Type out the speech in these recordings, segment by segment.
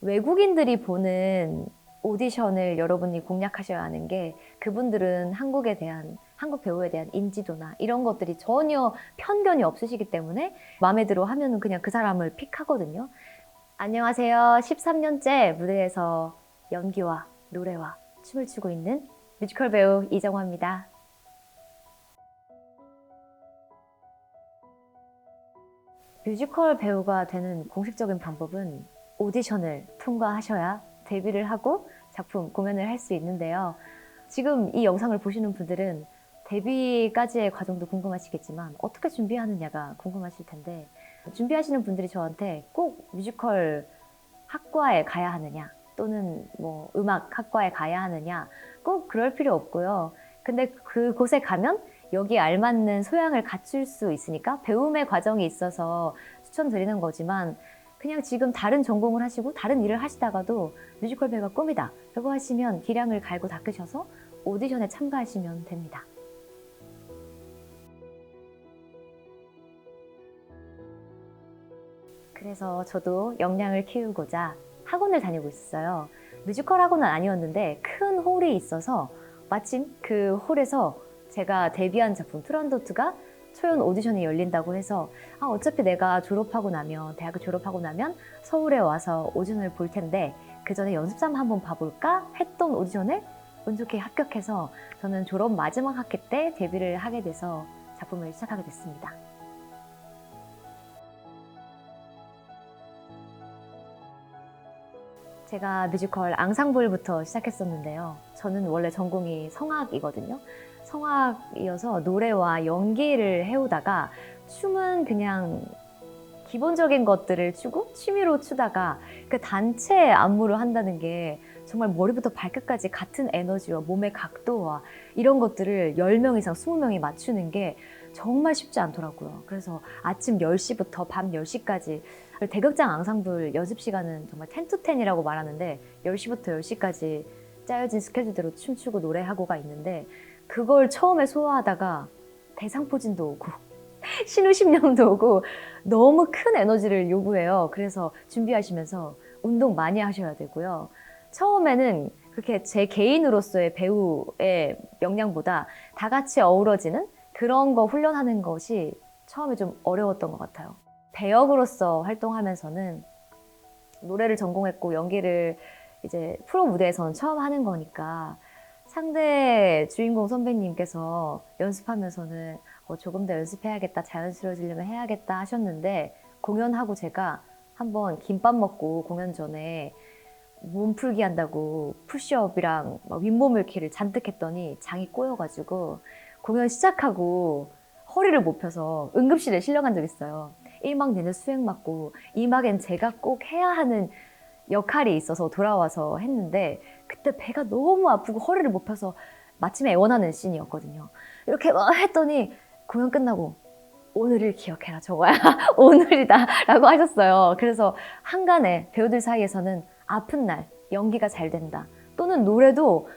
외국인들이 보는 오디션을 여러분이 공략하셔야 하는 게 그분들은 한국 배우에 대한 인지도나 이런 것들이 전혀 편견이 없으시기 때문에 마음에 들어 하면은 그냥 그 사람을 픽하거든요. 안녕하세요. 13년째 무대에서 연기와 노래와 춤을 추고 있는 뮤지컬 배우 이정화입니다. 뮤지컬 배우가 되는 공식적인 방법은 오디션을 통과하셔야 데뷔를 하고 작품 공연을 할 수 있는데요. 지금 이 영상을 보시는 분들은 데뷔까지의 과정도 궁금하시겠지만 어떻게 준비하느냐가 궁금하실 텐데, 준비하시는 분들이 저한테 꼭 뮤지컬 학과에 가야 하느냐 또는 뭐 음악 학과에 가야 하느냐, 꼭 그럴 필요 없고요. 근데 그곳에 가면 여기에 알맞는 소양을 갖출 수 있으니까 배움의 과정이 있어서 추천드리는 거지만, 그냥 지금 다른 전공을 하시고 다른 일을 하시다가도 뮤지컬 배우가 꿈이다 라고 하시면 기량을 갈고 닦으셔서 오디션에 참가하시면 됩니다. 그래서 저도 역량을 키우고자 학원을 다니고 있었어요. 뮤지컬 학원은 아니었는데 큰 홀이 있어서 마침 그 홀에서 제가 데뷔한 작품 투란도트가 초연 오디션이 열린다고 해서 어차피 내가 대학을 졸업하고 나면 서울에 와서 오디션을 볼 텐데 그 전에 연습삼아 한번 봐볼까 했던 오디션에 운 좋게 합격해서 저는 졸업 마지막 학기 때 데뷔를 하게 돼서 작품을 시작하게 됐습니다. 제가 뮤지컬 앙상블부터 시작했었는데요. 저는 원래 전공이 성악이거든요. 성악이어서 노래와 연기를 해오다가 춤은 그냥 기본적인 것들을 추고 취미로 추다가 그 단체 안무를 한다는 게 정말 머리부터 발끝까지 같은 에너지와 몸의 각도와 이런 것들을 10명 이상 20명이 맞추는 게 정말 쉽지 않더라고요. 그래서 아침 10시부터 밤 10시까지 대극장 앙상블 연습 시간은 정말 10 to 10이라고 말하는데 10시부터 10시까지 짜여진 스케줄대로 춤추고 노래하고가 있는데, 그걸 처음에 소화하다가 대상포진도 오고 신우심령도 오고 너무 큰 에너지를 요구해요. 그래서 준비하시면서 운동 많이 하셔야 되고요. 처음에는 그렇게 제 개인으로서의 배우의 역량보다 다 같이 어우러지는 그런 거 훈련하는 것이 처음에 좀 어려웠던 것 같아요. 배역으로서 활동하면서는 노래를 전공했고 연기를 이제 프로 무대에서는 처음 하는 거니까 상대 주인공 선배님께서 연습하면서는 조금 더 연습해야겠다, 자연스러워지려면 해야겠다 하셨는데, 공연하고 제가 한번 김밥 먹고 공연 전에 몸풀기 한다고 푸시업이랑 윗몸 일으키를 잔뜩 했더니 장이 꼬여가지고 공연 시작하고 허리를 못 펴서 응급실에 실려간 적 있어요. 1막 내내 수행 맞고 2막엔 제가 꼭 해야 하는 역할이 있어서 돌아와서 했는데 그때 배가 너무 아프고 허리를 못 펴서 마침에 애원하는 씬이었거든요. 이렇게 막 했더니 공연 끝나고 오늘을 기억해라 저거야 오늘이다 라고 하셨어요. 그래서 한간에 배우들 사이에서는 아픈 날 연기가 잘 된다, 또는 노래도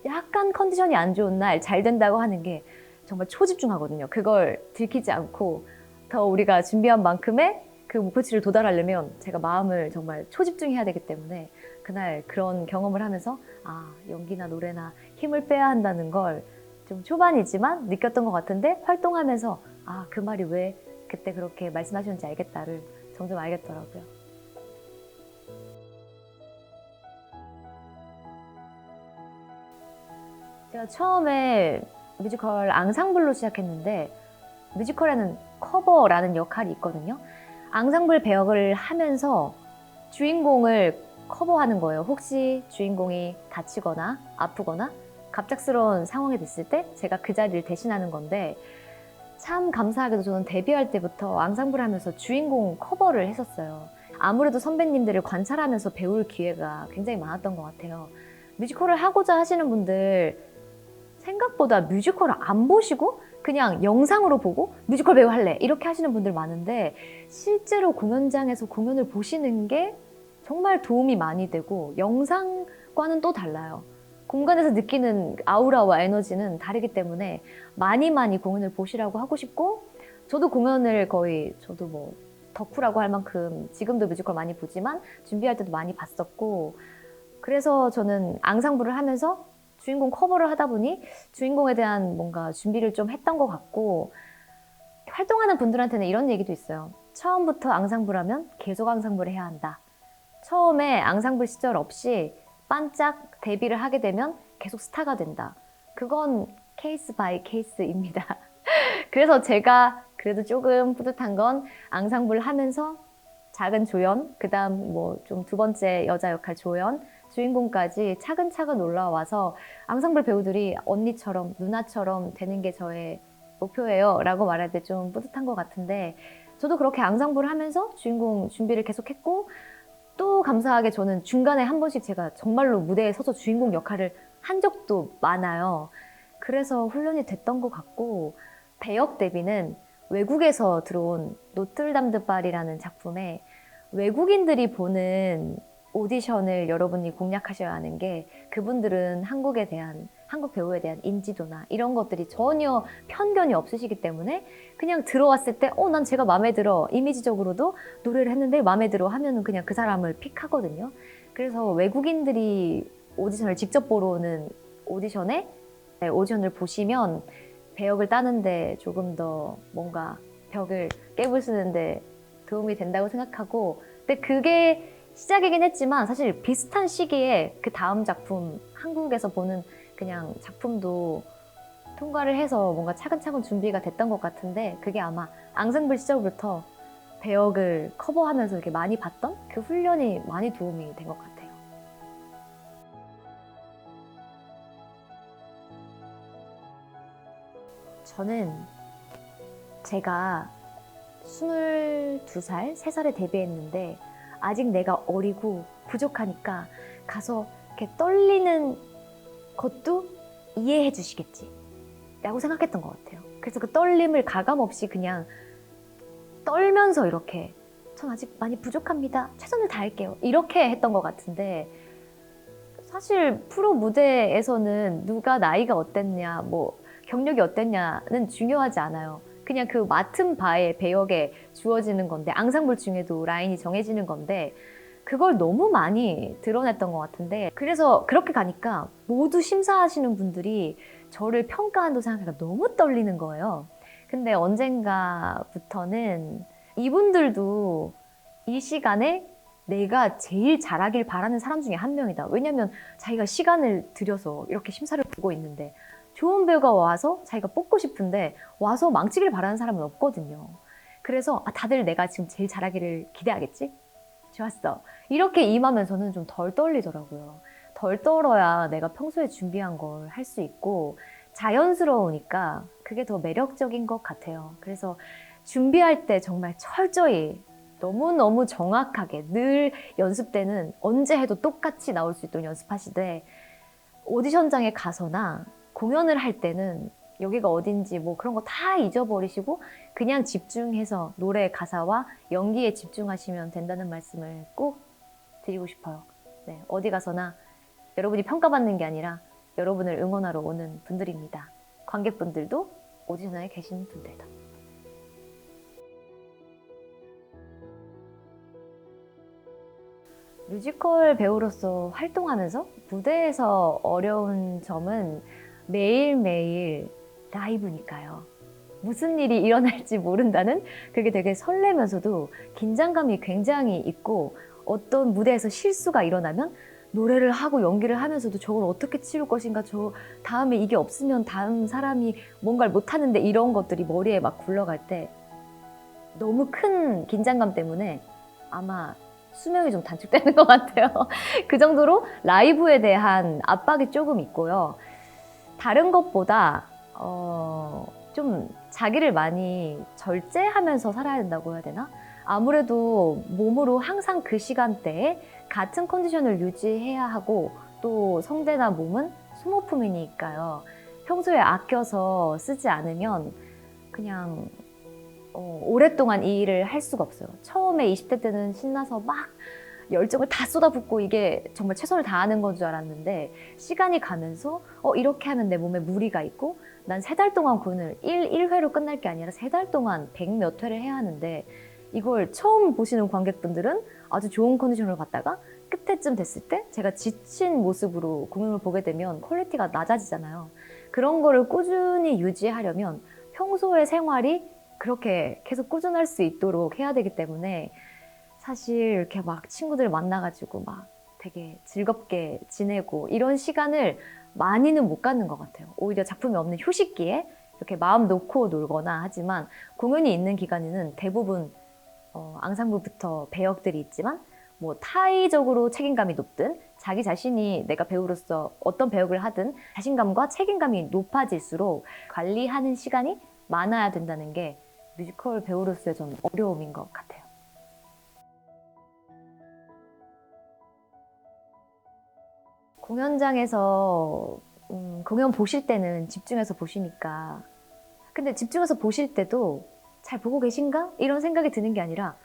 약간 컨디션이 안 좋은 날 잘 된다고 하는 게 정말 초집중하거든요. 그걸 들키지 않고 더 우리가 준비한 만큼의 그 목표치를 도달하려면 제가 마음을 정말 초집중해야 되기 때문에 그날 그런 경험을 하면서 연기나 노래나 힘을 빼야 한다는 걸 좀 초반이지만 느꼈던 것 같은데, 활동하면서 그 말이 왜 그때 그렇게 말씀하셨는지 알겠다를 점점 알겠더라고요. 제가 처음에 뮤지컬 앙상블로 시작했는데, 뮤지컬에는 커버라는 역할이 있거든요. 앙상블 배역을 하면서 주인공을 커버하는 거예요. 혹시 주인공이 다치거나 아프거나 갑작스러운 상황이 됐을 때 제가 그 자리를 대신하는 건데, 참 감사하게도 저는 데뷔할 때부터 앙상블을 하면서 주인공 커버를 했었어요. 아무래도 선배님들을 관찰하면서 배울 기회가 굉장히 많았던 것 같아요. 뮤지컬을 하고자 하시는 분들 생각보다 뮤지컬을 안 보시고 그냥 영상으로 보고 뮤지컬 배우 할래 이렇게 하시는 분들 많은데, 실제로 공연장에서 공연을 보시는 게 정말 도움이 많이 되고 영상과는 또 달라요. 공간에서 느끼는 아우라와 에너지는 다르기 때문에 많이 공연을 보시라고 하고 싶고, 저도 공연을 저도 덕후라고 할 만큼 지금도 뮤지컬 많이 보지만 준비할 때도 많이 봤었고, 그래서 저는 앙상블을 하면서 주인공 커버를 하다 보니 주인공에 대한 뭔가 준비를 좀 했던 것 같고, 활동하는 분들한테는 이런 얘기도 있어요. 처음부터 앙상블 하면 계속 앙상블을 해야 한다. 처음에 앙상블 시절 없이 반짝 데뷔를 하게 되면 계속 스타가 된다. 그건 케이스 바이 케이스입니다. 그래서 제가 그래도 조금 뿌듯한 건 앙상블 하면서 작은 조연, 그 다음 뭐 좀 두 번째 여자 역할 조연, 주인공까지 차근차근 올라와서 앙상블 배우들이 언니처럼 누나처럼 되는 게 저의 목표예요 라고 말할 때 좀 뿌듯한 것 같은데, 저도 그렇게 앙상블을 하면서 주인공 준비를 계속했고, 또 감사하게 저는 중간에 한 번씩 제가 정말로 무대에 서서 주인공 역할을 한 적도 많아요. 그래서 훈련이 됐던 것 같고, 배역 데뷔는 외국에서 들어온 노틀담드 발이라는 작품에 외국인들이 보는 오디션을 여러분이 공략하셔야 하는 게, 그분들은 한국에 대한, 한국 배우에 대한 인지도나 이런 것들이 전혀 편견이 없으시기 때문에 그냥 들어왔을 때 난 제가 마음에 들어, 이미지적으로도 노래를 했는데 마음에 들어 하면은 그냥 그 사람을 픽하거든요. 그래서 외국인들이 오디션을 직접 보러 오는 오디션에 오디션을 보시면 배역을 따는데 조금 더 뭔가 벽을 깨부수는데 도움이 된다고 생각하고, 근데 그게 시작이긴 했지만 사실 비슷한 시기에 그 다음 작품, 한국에서 보는 그냥 작품도 통과를 해서 뭔가 차근차근 준비가 됐던 것 같은데, 그게 아마 앙상블 시절부터 배역을 커버하면서 이렇게 많이 봤던 그 훈련이 많이 도움이 된 것 같아요. 저는 제가 22살, 3살에 데뷔했는데 아직 내가 어리고 부족하니까 가서 이렇게 떨리는 것도 이해해 주시겠지 라고 생각했던 것 같아요. 그래서 그 떨림을 가감없이 그냥 떨면서 이렇게 전 아직 많이 부족합니다. 최선을 다할게요. 이렇게 했던 것 같은데, 사실 프로 무대에서는 누가 나이가 어땠냐, 뭐 경력이 어땠냐는 중요하지 않아요. 그냥 그 맡은 바의 배역에 주어지는 건데, 앙상블 중에도 라인이 정해지는 건데, 그걸 너무 많이 드러냈던 것 같은데, 그래서 그렇게 가니까 모두 심사하시는 분들이 저를 평가한다고 생각하니까 너무 떨리는 거예요. 근데 언젠가부터는 이분들도 이 시간에 내가 제일 잘하길 바라는 사람 중에 한 명이다. 왜냐면 자기가 시간을 들여서 이렇게 심사를 보고 있는데, 좋은 배우가 와서 자기가 뽑고 싶은데 와서 망치길 바라는 사람은 없거든요. 그래서 다들 내가 지금 제일 잘하기를 기대하겠지? 좋았어. 이렇게 임하면서는 좀 덜 떨리더라고요. 덜 떨어야 내가 평소에 준비한 걸 할 수 있고 자연스러우니까 그게 더 매력적인 것 같아요. 그래서 준비할 때 정말 철저히 너무너무 정확하게 늘 연습 때는 언제 해도 똑같이 나올 수 있도록 연습하시되, 오디션장에 가서나 공연을 할 때는 여기가 어딘지 뭐 그런 거 다 잊어버리시고 그냥 집중해서 노래 가사와 연기에 집중하시면 된다는 말씀을 꼭 드리고 싶어요. 네, 어디 가서나 여러분이 평가받는 게 아니라 여러분을 응원하러 오는 분들입니다. 관객분들도 오디션에 계신 분들도. 뮤지컬 배우로서 활동하면서 무대에서 어려운 점은 매일매일 라이브니까요. 무슨 일이 일어날지 모른다는, 그게 되게 설레면서도 긴장감이 굉장히 있고, 어떤 무대에서 실수가 일어나면 노래를 하고 연기를 하면서도 저걸 어떻게 치울 것인가, 저 다음에 이게 없으면 다음 사람이 뭔가를 못하는데, 이런 것들이 머리에 막 굴러갈 때 너무 큰 긴장감 때문에 아마 수명이 좀 단축되는 것 같아요. 그 정도로 라이브에 대한 압박이 조금 있고요. 다른 것보다 좀 자기를 많이 절제하면서 살아야 된다고 해야 되나? 아무래도 몸으로 항상 그 시간대에 같은 컨디션을 유지해야 하고, 또 성대나 몸은 소모품이니까요. 평소에 아껴서 쓰지 않으면 그냥 오랫동안 이 일을 할 수가 없어요. 처음에 20대 때는 신나서 막 열정을 다 쏟아붓고 이게 정말 최선을 다하는 건 줄 알았는데, 시간이 가면서 이렇게 하면 내 몸에 무리가 있고, 난 3달 동안 공연을 1회로 끝날 게 아니라 3달 동안 100몇 회를 해야 하는데 이걸 처음 보시는 관객분들은 아주 좋은 컨디션으로 봤다가 끝에쯤 됐을 때 제가 지친 모습으로 공연을 보게 되면 퀄리티가 낮아지잖아요. 그런 거를 꾸준히 유지하려면 평소의 생활이 그렇게 계속 꾸준할 수 있도록 해야 되기 때문에 사실 이렇게 막 친구들 만나가지고 막 되게 즐겁게 지내고 이런 시간을 많이는 못 갖는 것 같아요. 오히려 작품이 없는 휴식기에 이렇게 마음 놓고 놀거나 하지만 공연이 있는 기간에는 대부분 앙상블부터 배역들이 있지만 뭐 타의적으로 책임감이 높든 자기 자신이 내가 배우로서 어떤 배역을 하든 자신감과 책임감이 높아질수록 관리하는 시간이 많아야 된다는 게 뮤지컬 배우로서의 좀 어려움인 것 같아요. 공연장에서 공연 보실 때는 집중해서 보시니까 근데 집중해서 보실 때도 잘 보고 계신가? 이런 생각이 드는 게 아니라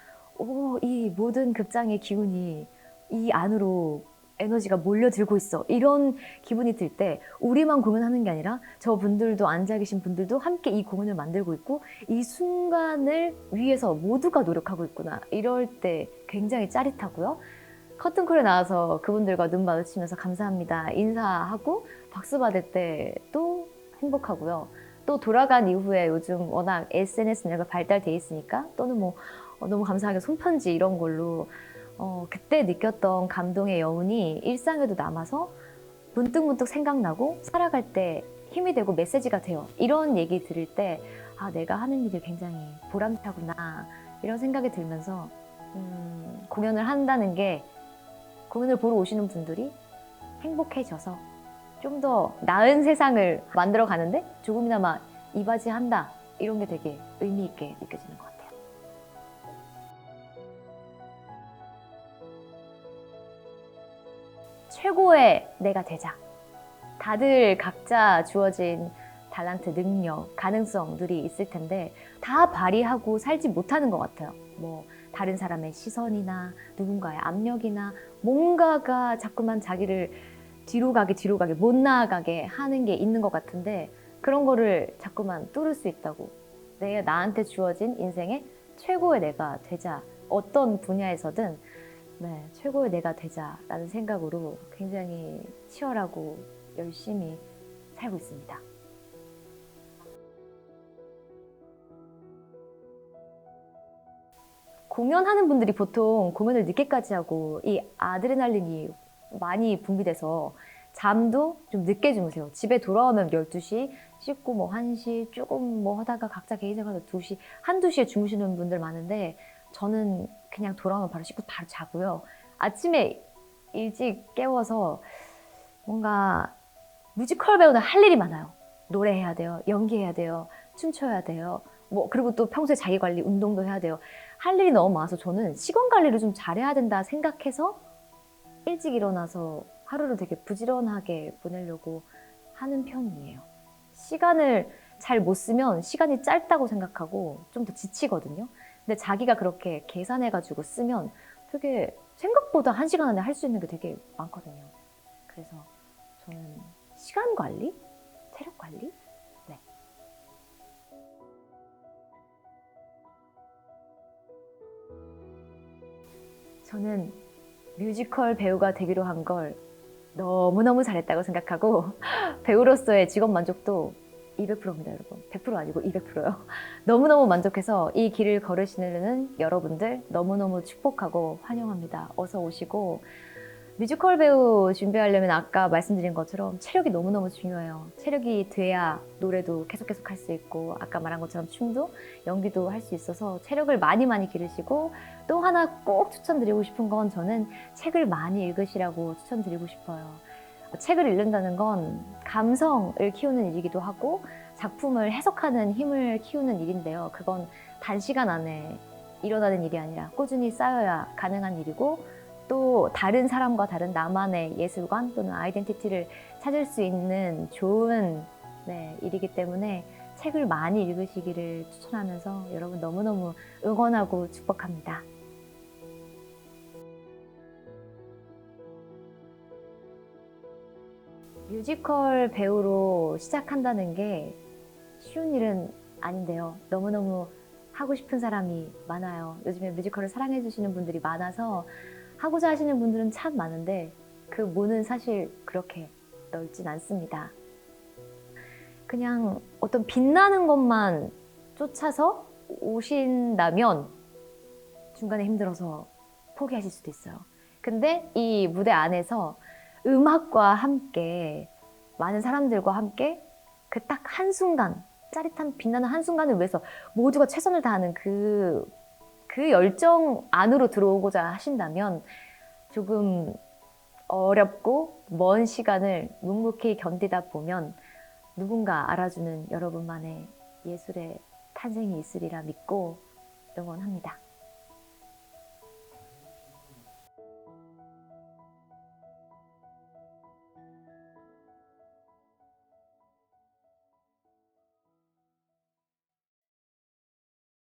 이 모든 극장의 기운이 이 안으로 에너지가 몰려들고 있어. 이런 기분이 들 때 우리만 공연하는 게 아니라 저분들도 앉아 계신 분들도 함께 이 공연을 만들고 있고 이 순간을 위해서 모두가 노력하고 있구나. 이럴 때 굉장히 짜릿하고요. 커튼콜에 나와서 그분들과 눈 마주치면서 감사합니다. 인사하고 박수 받을 때도 행복하고요. 또 돌아간 이후에 요즘 워낙 SNS 가 발달돼 있으니까 또는 뭐 너무 감사하게 손편지 이런 걸로 그때 느꼈던 감동의 여운이 일상에도 남아서 문득문득 생각나고 살아갈 때 힘이 되고 메시지가 돼요. 이런 얘기 들을 때 내가 하는 일이 굉장히 보람차구나 이런 생각이 들면서 공연을 한다는 게 공연을 보러 오시는 분들이 행복해져서 좀 더 나은 세상을 만들어 가는데 조금이나마 이바지한다 이런 게 되게 의미 있게 느껴지는 것 같아요. 최고의 내가 되자. 다들 각자 주어진 달란트, 능력, 가능성들이 있을 텐데 다 발휘하고 살지 못하는 것 같아요. 뭐 다른 사람의 시선이나 누군가의 압력이나 뭔가가 자꾸만 자기를 뒤로 가게 못 나아가게 하는 게 있는 것 같은데 그런 거를 자꾸만 뚫을 수 있다고 나한테 주어진 인생의 최고의 내가 되자 어떤 분야에서든 최고의 내가 되자라는 생각으로 굉장히 치열하고 열심히 살고 있습니다. 공연하는 분들이 보통 공연을 늦게까지 하고 이 아드레날린이 많이 분비돼서 잠도 좀 늦게 주무세요. 집에 돌아오면 12시, 씻고 뭐 1시, 조금 뭐 하다가 각자 개인 생활로 2시, 한두 시에 주무시는 분들 많은데 저는 그냥 돌아오면 바로 씻고 바로 자고요. 아침에 일찍 깨워서 뭔가 뮤지컬 배우는 할 일이 많아요. 노래해야 돼요. 연기해야 돼요. 춤춰야 돼요. 뭐 그리고 또 평소에 자기 관리, 운동도 해야 돼요. 할 일이 너무 많아서 저는 시간 관리를 좀 잘해야 된다 생각해서 일찍 일어나서 하루를 되게 부지런하게 보내려고 하는 편이에요. 시간을 잘 못 쓰면 시간이 짧다고 생각하고 좀 더 지치거든요. 근데 자기가 그렇게 계산해가지고 쓰면 되게 생각보다 1시간 안에 할 수 있는 게 되게 많거든요. 그래서 저는 시간 관리? 체력 관리? 네. 저는 뮤지컬 배우가 되기로 한 걸 너무너무 잘했다고 생각하고 배우로서의 직업 만족도 200%입니다, 여러분. 100% 아니고 200%요. 너무너무 만족해서 이 길을 걸으시는 여러분들 너무너무 축복하고 환영합니다. 어서 오시고 뮤지컬 배우 준비하려면 아까 말씀드린 것처럼 체력이 너무너무 중요해요. 체력이 돼야 노래도 계속 할 수 있고 아까 말한 것처럼 춤도 연기도 할 수 있어서 체력을 많이 기르시고 또 하나 꼭 추천드리고 싶은 건 저는 책을 많이 읽으시라고 추천드리고 싶어요. 책을 읽는다는 건 감성을 키우는 일이기도 하고 작품을 해석하는 힘을 키우는 일인데요. 그건 단시간 안에 일어나는 일이 아니라 꾸준히 쌓여야 가능한 일이고 또 다른 사람과 다른 나만의 예술관 또는 아이덴티티를 찾을 수 있는 좋은 일이기 때문에 책을 많이 읽으시기를 추천하면서 여러분 너무너무 응원하고 축복합니다. 뮤지컬 배우로 시작한다는 게 쉬운 일은 아닌데요. 너무너무 하고 싶은 사람이 많아요. 요즘에 뮤지컬을 사랑해 주시는 분들이 많아서 하고자 하시는 분들은 참 많은데 그 문은 사실 그렇게 넓진 않습니다. 그냥 어떤 빛나는 것만 쫓아서 오신다면 중간에 힘들어서 포기하실 수도 있어요. 근데 이 무대 안에서 음악과 함께 많은 사람들과 함께 그 딱 한순간 짜릿한 빛나는 한순간을 위해서 모두가 최선을 다하는 그 열정 안으로 들어오고자 하신다면 조금 어렵고 먼 시간을 묵묵히 견디다 보면 누군가 알아주는 여러분만의 예술의 탄생이 있으리라 믿고 응원합니다.